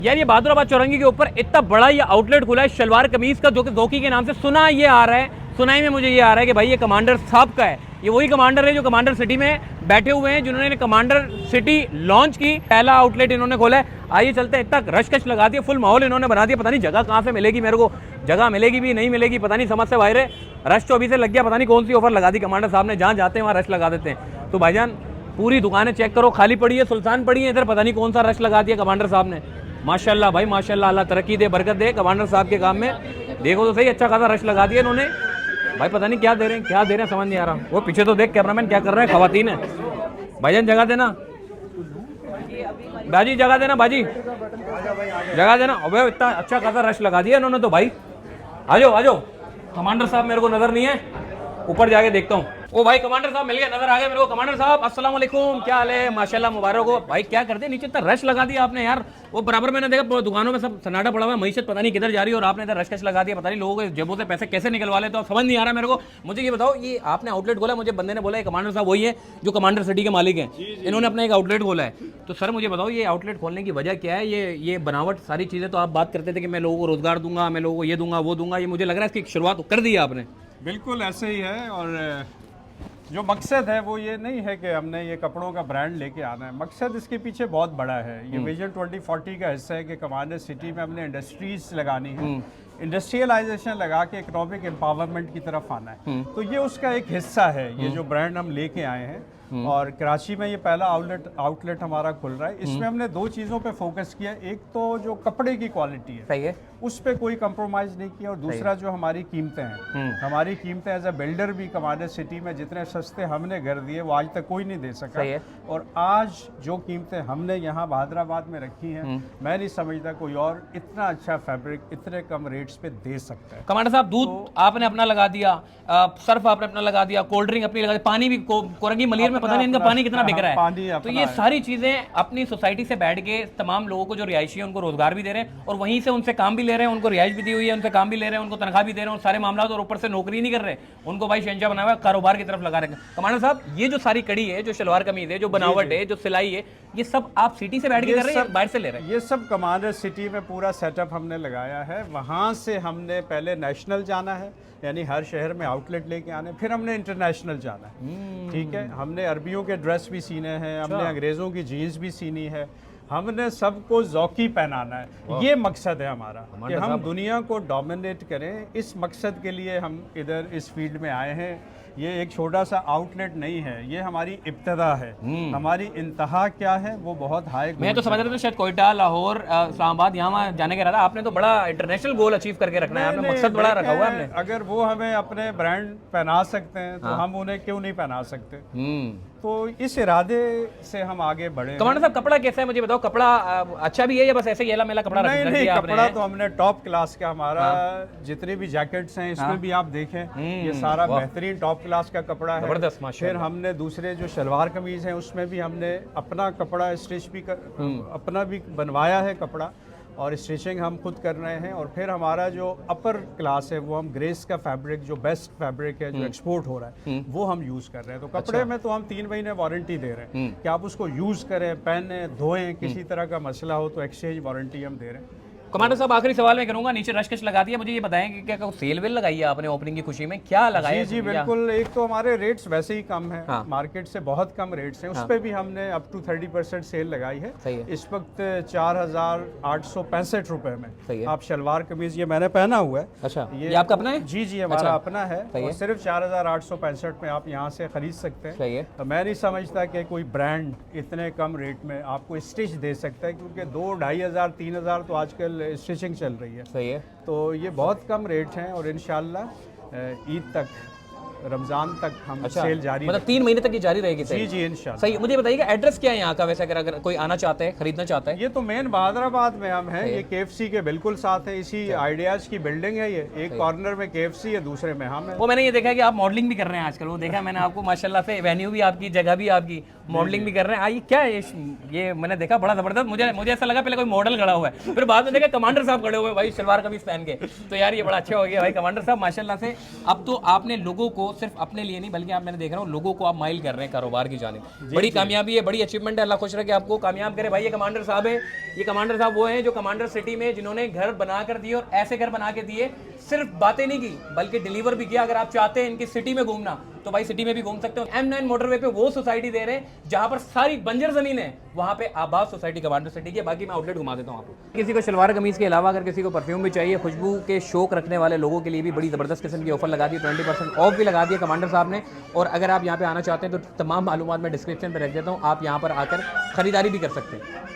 यार ये बहादुराबाद चौरंगी के ऊपर इतना बड़ा ये आउटलेट खुला है शलवार कमीज का, जो कि जोकी के नाम से सुना ये आ रहा है, सुनाई में मुझे ये आ रहा है कि भाई ये कमांडर साहब का है। ये वही कमांडर है जो कमांडर सिटी में बैठे हुए हैं, जिन्होंने कमांडर सिटी लॉन्च की, पहला आउटलेट इन्होंने खोला है। आइए चलते हैं, इतना रशकश लगा दिया, फुल माहौल इन्होंने बना दिया। पता नहीं जगह कहाँ से मिलेगी मेरे को, जगह मिलेगी भी नहीं मिलेगी पता नहीं, समझ से बाहर है। रश तो अभी से लग गया, पता नहीं कौन सी ऑफर लगा दी कमांडर साहब ने, जहाँ जाते हैं वहाँ रश लगा देते हैं। तो भाईजान पूरी दुकानें चेक करो, खाली पड़ी है, सुल्तान पड़ी है, इधर पता नहीं कौन सा रश लगा दिया कमांडर साहब ने। माशाल्लाह भाई माशाल्लाह, अल्लाह तरक्की दे, बरकत दे कमांडर साहब के काम में। देखो तो सही, अच्छा खासा रश लगा दिया इन्होंने। भाई पता नहीं क्या दे रहे हैं, क्या दे रहे हैं समझ नहीं आ रहा। वो पीछे तो देख कैमरामैन क्या कर रहे हैं, खवातीन है। भाईजान जगह देना, बाजी जगह देना, बाजी जगह देना। अबे इतना अच्छा खासा रश लगा दिया इन्होंने तो भाई। आ जाओ आ जाओ। कमांडर साहब मेरे को नजर नहीं है, ऊपर जाके देखता हूँ। ओ भाई कमांडर साहब मिल गए, नजर आ गए मेरे को। कमांडर साहब अस्सलाम वालेकुम, क्या हाल है? माशाल्लाह मुबारक हो भाई। क्या कर दिया नीचे, इतना रश लगा दिया आपने यार। वो बराबर मैंने देखा दुकानों में सब सन्नाटा पड़ा हुआ है, मईशत पता नहीं किधर जा रही है, और आपने इधर रश लगा दिया। पता नहीं लोगों के जेबों से पैसे कैसे निकलवा ले, तो समझ नहीं आ रहा मेरे को। मुझे ये बताओ, ये आपने आउटलेट खोला, मुझे बंदे ने बोला ये कमांडर साहब वही है जो कमांडर सिटी के मालिक हैं, इन्होंने अपना एक आउटलेट खोला है। तो सर मुझे बताओ ये आउटलेट खोलने की वजह क्या है? ये बनावट सारी चीज़ें तो आप बात करते थे कि मैं लोगों को रोजगार दूंगा, मैं लोगों को ये दूंगा वो दूंगा, ये मुझे लग रहा है इसकी शुरुआत कर दी है आपने। बिल्कुल ऐसे ही है। और जो मकसद है वो ये नहीं है कि हमने ये कपड़ों का ब्रांड लेके आना है, मकसद इसके पीछे बहुत बड़ा है। ये विजन 2040 का हिस्सा है कि कमांडर सिटी में हमने इंडस्ट्रीज लगानी है, इंडस्ट्रियलाइजेशन लगा के इकोनॉमिक एम्पावरमेंट की तरफ आना है। तो ये उसका एक हिस्सा है, ये जो ब्रांड हम लेके आए हैं। और कराची में ये पहला आउटलेट हमारा खुल रहा है। इसमें हमने दो चीज़ों पे फोकस किया, एक तो जो कपड़े की क्वालिटी है, सही है, उस पर कोई कंप्रोमाइज़ नहीं किया, और दूसरा जो हमारी कीमतें हैं, हमारी कीमतें एज अ बिल्डर भी कमांडर सिटी में जितने सस्ते हमने घर दिए वो आज तक कोई नहीं दे सका। और आज जो कीमतें हमने यहाँ बहादुराबाद में रखी हैं, मैं नहीं समझता कोई और इतना अच्छा फैब्रिक इतने कम रेट्स पे दे सकता है। कमांडर साहब दूध तो आपने अपना लगा दिया, सर्फ आपने अपना लगा दिया, कोल्ड ड्रिंक अपनी लगा दी, पानी भी कोरंगी मलियर में पता नहीं इनका पानी कितना बिक रहा है। तो ये सारी चीजें अपनी सोसाइटी से बैठ के तमाम लोगों को जो रिहायशी है उनको रोजगार भी दे रहे हैं, और वहीं से उनसे काम भी ले रहे हैं, उनको रिहाइश भी दी हुई है, उनसे काम भी ले रहे हैं, उनको तनख्वाह भी दे रहे हैं, और सारे मामला, और ऊपर से नौकरी नहीं कर रहे, उनको भाई शहंशाह बना हुआ कारोबार की तरफ लगा रहे हैं। कमांडर साहब ये जो सारी कड़ी है, जो शलवार कमीज है, जो बनावट है, जो सिलाई है, ये सब आप सिटी से बैठ के कर रहे हैं, बाहर से ले रहे हैं? ये सब कमांडर सिटी में पूरा सेटअप हमने लगाया है। वहाँ से हमने पहले नेशनल जाना है, यानी हर शहर में आउटलेट लेके आने, फिर हमने इंटरनेशनल जाना है। ठीक है, हमने अरबियों के ड्रेस भी सीने हैं, हमने अंग्रेज़ों की जीन्स भी सीनी है, हमने सबको ज़ौकी पहनाना है। ये मकसद है हमारा कि हम दुनिया को डोमिनेट करें। इस मकसद के लिए हम इधर इस फील्ड में आए हैं। ये एक छोटा सा आउटलेट नहीं है, ये हमारी इब्तदा है। हमारी इंतहा क्या है वो बहुत हाई। मैं तो समझ रहा था शायद कोयटा, लाहौर, इस्लामाबाद यहाँ जाने का इरादा, आपने तो बड़ा इंटरनेशनल गोल अचीव करके रखना है, आपने मकसद बड़ा रखा हुआ है। अगर वो हमें अपने ब्रांड पहना सकते हैं तो हम उन्हें क्यों नहीं पहना सकते? तो इस इरादे से हम आगे बढ़े। कमांडर साहब कपड़ा कैसा है मुझे बताओ, कपड़ा अच्छा भी है या बस ऐसे येला मेला कपड़ा नहीं, नहीं, कपड़ा तो हमने टॉप क्लास का, हमारा जितने भी जैकेट्स हैं इसमें भी आप देखें ये सारा बेहतरीन टॉप क्लास का कपड़ा है। फिर हमने दूसरे जो शलवार कमीज हैं उसमें भी हमने अपना कपड़ा स्टिच भी अपना भी बनवाया है कपड़ा, और स्टिचिंग हम खुद कर रहे हैं। और फिर हमारा जो अपर क्लास है वो हम ग्रेस का फैब्रिक, जो बेस्ट फैब्रिक है जो एक्सपोर्ट हो रहा है, वो हम यूज़ कर रहे हैं। तो कपड़े में तो हम 3 महीने वारंटी दे रहे हैं कि आप उसको यूज़ करें, पहने, धोएं, किसी तरह का मसला हो तो एक्सचेंज वारंटी हम दे रहे हैं। कमांडर साहब आखिरी सवाल मैं करूंगा, नीचे रशकश लगा दिया, मुझे ये बताएं कि क्या सेल वेल लगाई है आपने ओपनिंग की खुशी में, क्या लगाया? जी बिल्कुल। एक तो हमारे रेट्स वैसे ही कम है, मार्केट से बहुत कम रेट्स हैं, उस पर भी हमने अप टू 30% सेल लगाई है। इस वक्त 4,865 रुपए में आप शलवार कमीज, ये मैंने पहना हुआ है। अच्छा, ये आपका अपना है? जी जी, हमारा अपना है, और सिर्फ 4,865 में आप यहाँ से खरीद सकते हैं। तो मैं नहीं समझता कि कोई ब्रांड इतने कम रेट में आपको स्टिच दे सकता है, क्योंकि 2-2,500 3,000 तो आजकल स्टिचिंग चल रही है। सही है, तो ये बहुत कम रेट हैं, और इंशाल्लाह ईद तक, रमजान तक हम सेल जारी, मतलब 3 महीने तक ये जारी रहेगी? जी जी इंशाल्लाह। सही। मुझे बताइएगा एड्रेस क्या है यहाँ का वैसे, अगर कोई आना चाहता है, खरीदना चाहता है? ये तो मेन बहादुराबाद में हम हैं, ये KFC के बिल्कुल साथ है, इसी आइडियाज की बिल्डिंग है। ये एक कॉर्नर में KFC है, दूसरे में हम हैं। वो मैंने ये देखा कि आप मॉडलिंग भी कर रहे हैं आजकल, वो देखा मैंने आपको माशाल्लाह से, वेन्यू भी आपकी, जगह भी आपकी, मॉडलिंग भी कर रहे हैं। आइए क्या है ये मैंने देखा बड़ा जबरदस्त, मुझे ऐसा लगा पहले कोई मॉडल खड़ा हुआ है, फिर बाद में देखा कमांडर साहब खड़े हुए भाई शलवार कमीज पहन के, तो यार ये बड़ा अच्छा हो गया भाई कमांडर साहब माशाल्लाह से। अब तो आपने लोगों को सिर्फ अपने लिए नहीं बल्कि आप मैंने देख रहा हूँ लोगों को आप माइल कर रहे हैं कारोबार की जानिब। बड़ी कामयाबी है, बड़ी अचीवमेंट है, अल्लाह खुश रखे आपको, कामयाब करे भाई। ये कमांडर साहब है, ये कमांडर साहब वो हैं जो कमांडर सिटी में जिन्होंने घर बना कर दिए और ऐसे घर बना के दिए, सिर्फ बातें नहीं की बल्कि डिलीवर भी किया। अगर आप चाहते हैं इनकी सिटी में घूमना तो भाई सिटी में भी घूम सकते हो। M9 मोटरवे पे वो सोसाइटी दे रहे हैं जहां पर सारी बंजर जमीन है, वहां पे आबाद सोसाइटी कमांडर सिटी की। बाकी मैं आउटलेट घुमा देता हूं आपको। किसी को शलवार कमीज के अलावा अगर किसी को परफ्यूम भी चाहिए, खुशबू के शौक रखने वाले लोगों के लिए भी बड़ी जबरदस्त किस्म की ऑफर लगा दी, 20% ऑफ भी लगा दिया कमांडर साहब ने। और अगर आप यहाँ पे आना चाहते हैं तो तमाम मालूमात मैं डिस्क्रिप्शन पर रख देता हूँ, आप यहाँ पर आकर खरीदारी भी कर सकते हैं।